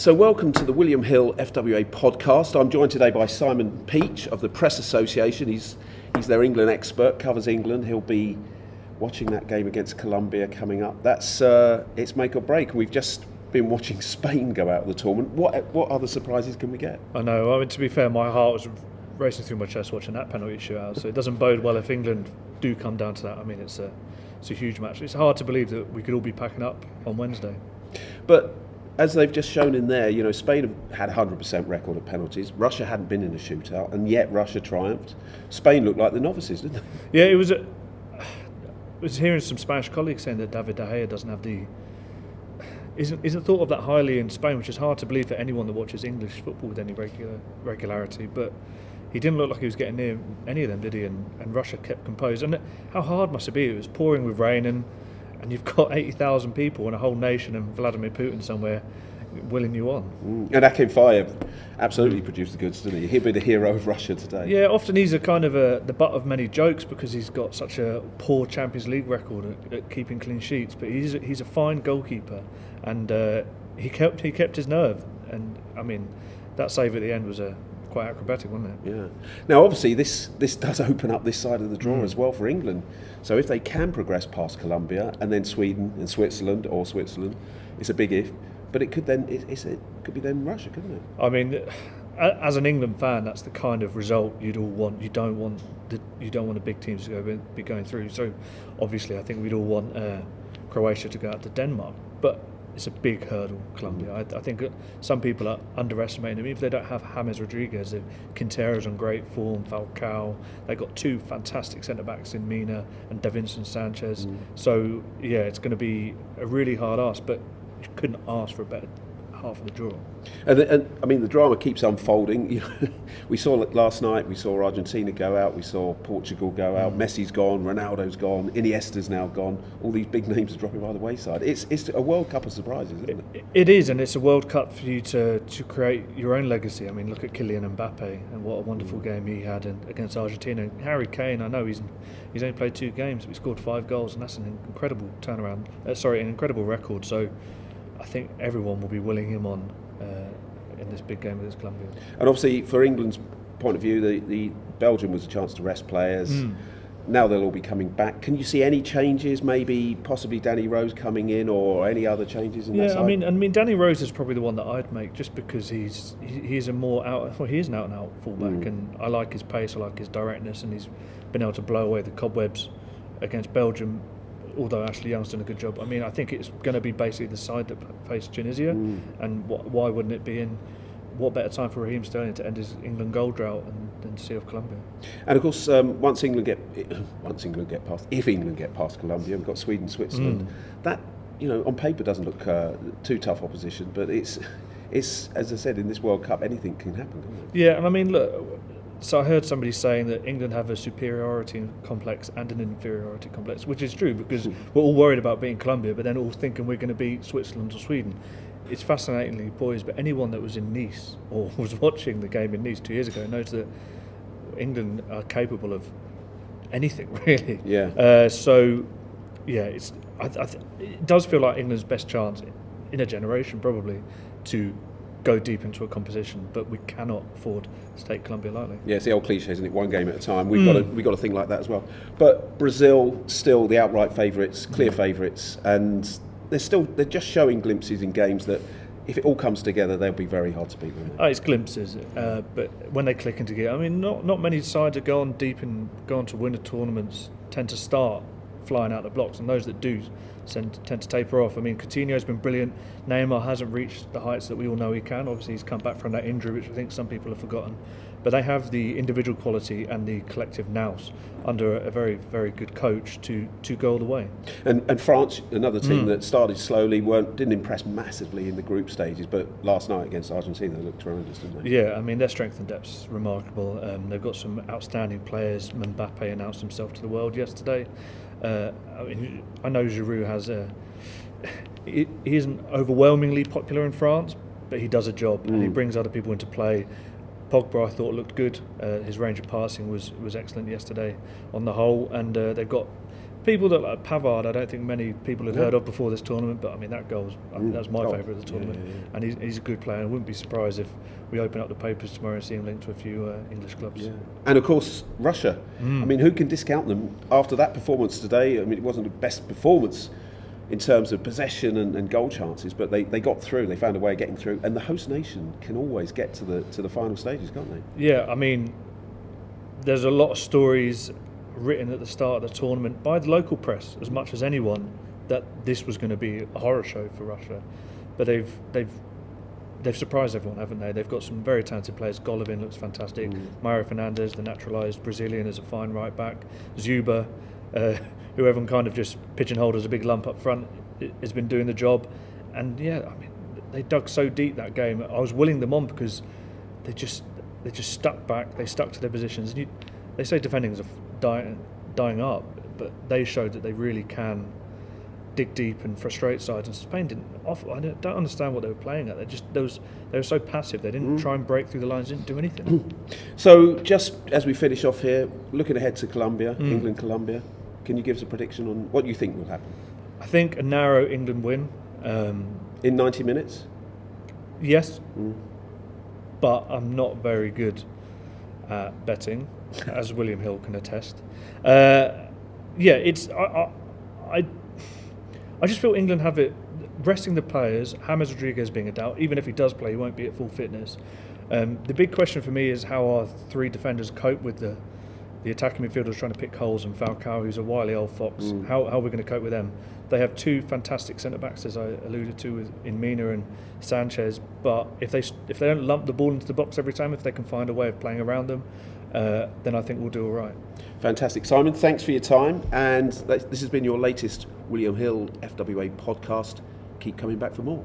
So welcome to the William Hill FWA podcast. I'm joined today by Simon Peach of the Press Association. He's their England expert, covers England. He'll be watching that game against Colombia coming up. That's it's make or break. We've just been watching Spain go out of the tournament. What other surprises can we get? I know. I mean, to be fair, my heart was racing through my chest watching that penalty shootout. So it doesn't bode well if England do come down to that. I mean, it's a huge match. It's hard to believe that we could all be packing up on Wednesday. But as they've just shown in there, you know, Spain had a 100% record of penalties. Russia hadn't been in a shootout, and yet Russia triumphed. Spain looked like the novices, didn't they? Yeah, it was. I was hearing some Spanish colleagues saying that David De Gea doesn't have the isn't thought of that highly in Spain, which is hard to believe for anyone that watches English football with any regularity. But he didn't look like he was getting near any of them, did he? And Russia kept composed. And how hard must it be? It was pouring with rain, and you've got 80,000 people and a whole nation and Vladimir Putin somewhere willing you on. And Akinfeev absolutely produced the goods, didn't he? He'll be the hero of Russia today. Yeah, often he's a kind of the butt of many jokes because he's got such a poor Champions League record at keeping clean sheets. But he's a fine goalkeeper, and he kept his nerve. And I mean, that save at the end was quite acrobatic, wasn't it? Yeah. Now, obviously, this does open up this side of the draw as well for England. So if they can progress past Colombia and then Sweden and Switzerland, it's a big if. But it could then it could be then Russia, couldn't it? I mean, as an England fan, that's the kind of result you'd all want. You don't want the big teams to be going through. So obviously, I think we'd all want Croatia to go out to Denmark, but it's a big hurdle, Colombia. I think some people are underestimating them. Even if they don't have James Rodriguez, Quintero's on great form, Falcao. They've got two fantastic centre-backs in Mina and Davinson Sanchez. So, yeah, it's going to be a really hard ask, but you couldn't ask for a better half of the draw. And I mean, the drama keeps unfolding. We saw it last night. We saw Argentina go out. We saw Portugal go out. Messi's gone. Ronaldo's gone. Iniesta's now gone. All these big names are dropping by the wayside. It's a World Cup of surprises, isn't it? It is, and it's a World Cup for you to create your own legacy. I mean, look at Kylian Mbappe and what a wonderful game he had against Argentina. And Harry Kane, I know he's only played 2 games, but he scored 5 goals, and that's an incredible turnaround. An incredible record. So I think everyone will be willing him on in this big game against Colombia. And obviously, for England's point of view, the Belgium was a chance to rest players. Now they'll all be coming back. Can you see any changes? Maybe possibly Danny Rose coming in, or any other changes in that side? I mean, Danny Rose is probably the one that I'd make, just because he is an out and out fullback, and I like his pace, I like his directness, and he's been able to blow away the cobwebs against Belgium. Although Ashley Young's done a good job. I mean, I think it's going to be basically the side that faced Tunisia, and why wouldn't it be in? What better time for Raheem Sterling to end his England goal drought than to see off Colombia? And of course, if England get past Colombia, we've got Sweden, Switzerland. That, you know, on paper doesn't look too tough opposition, but it's as I said, in this World Cup, anything can happen, can't it? Yeah, and I mean, look. So I heard somebody saying that England have a superiority complex and an inferiority complex, which is true because we're all worried about beating Colombia, but then all thinking we're going to beat Switzerland or Sweden. It's fascinatingly poised, but anyone that was in Nice or was watching the game in Nice 2 years ago knows that England are capable of anything, really. Yeah. So, yeah, it does feel like England's best chance in a generation, probably, to go deep into a competition, but we cannot afford to take Colombia lightly. Yeah, it's the old cliche, isn't it? One game at a time. We've got to think like that as well. But Brazil still the outright favourites, clear favourites, and they're just showing glimpses in games that, if it all comes together, they'll be very hard to beat. It's glimpses, but when they click into gear, I mean, not many sides that go on deep and go on to win the tournaments tend to start flying out the blocks, and those that do tend to taper off. I mean, Coutinho's been brilliant. Neymar hasn't reached the heights that we all know he can. Obviously, he's come back from that injury, which I think some people have forgotten. But they have the individual quality and the collective nous under a very, very good coach to go all the way. And France, another team that started slowly, didn't impress massively in the group stages, but last night against Argentina, they looked tremendous, didn't they? Yeah, I mean, their strength and depth's remarkable. They've got some outstanding players. Mbappe announced himself to the world yesterday. I know Giroud has he isn't overwhelmingly popular in France, but he does a job and he brings other people into play. Pogba, I thought, looked good. His range of passing was excellent yesterday on the whole, and they've got people that like Pavard, I don't think many people had heard of before this tournament, but I mean that goal, I think that's my favourite of the tournament, and he's a good player. I wouldn't be surprised if we open up the papers tomorrow and see him linked to a few English clubs. Yeah. And of course Russia. I mean, who can discount them after that performance today? I mean, it wasn't the best performance in terms of possession and goal chances, but they got through. They found a way of getting through, and the host nation can always get to the final stages, can't they? Yeah, I mean, there's a lot of stories written at the start of the tournament by the local press as much as anyone that this was going to be a horror show for Russia, but they've surprised everyone, haven't they? They've got some very talented players. Golovin looks fantastic. Mario Fernandes, the naturalised Brazilian, is a fine right back. Zuba, who everyone kind of just pigeonholed as a big lump up front, has been doing the job. And yeah, I mean, they dug so deep that game. I was willing them on because they just stuck back. They stuck to their positions. And they say defending is a dying art, but they showed that they really can dig deep and frustrate sides. And Spain didn't offer. I don't understand what they were playing at. They were so passive. They didn't try and break through the lines. Didn't do anything. So just as we finish off here, looking ahead to Colombia, England-Colombia, can you give us a prediction on what you think will happen? I think a narrow England win. In 90 minutes? Yes, but I'm not very good at betting, as William Hill can attest. It's I just feel England have it. Resting the players, James Rodriguez being a doubt, even if he does play, he won't be at full fitness. The big question for me is how our three defenders cope with the attacking midfielders trying to pick holes, and Falcao, who's a wily old fox. How are we going to cope with them? They have two fantastic centre-backs, as I alluded to, in Mina and Sanchez, but if they don't lump the ball into the box every time, if they can find a way of playing around them, then I think we'll do all right. Fantastic. Simon, thanks for your time, and this has been your latest William Hill FWA podcast. Keep coming back for more.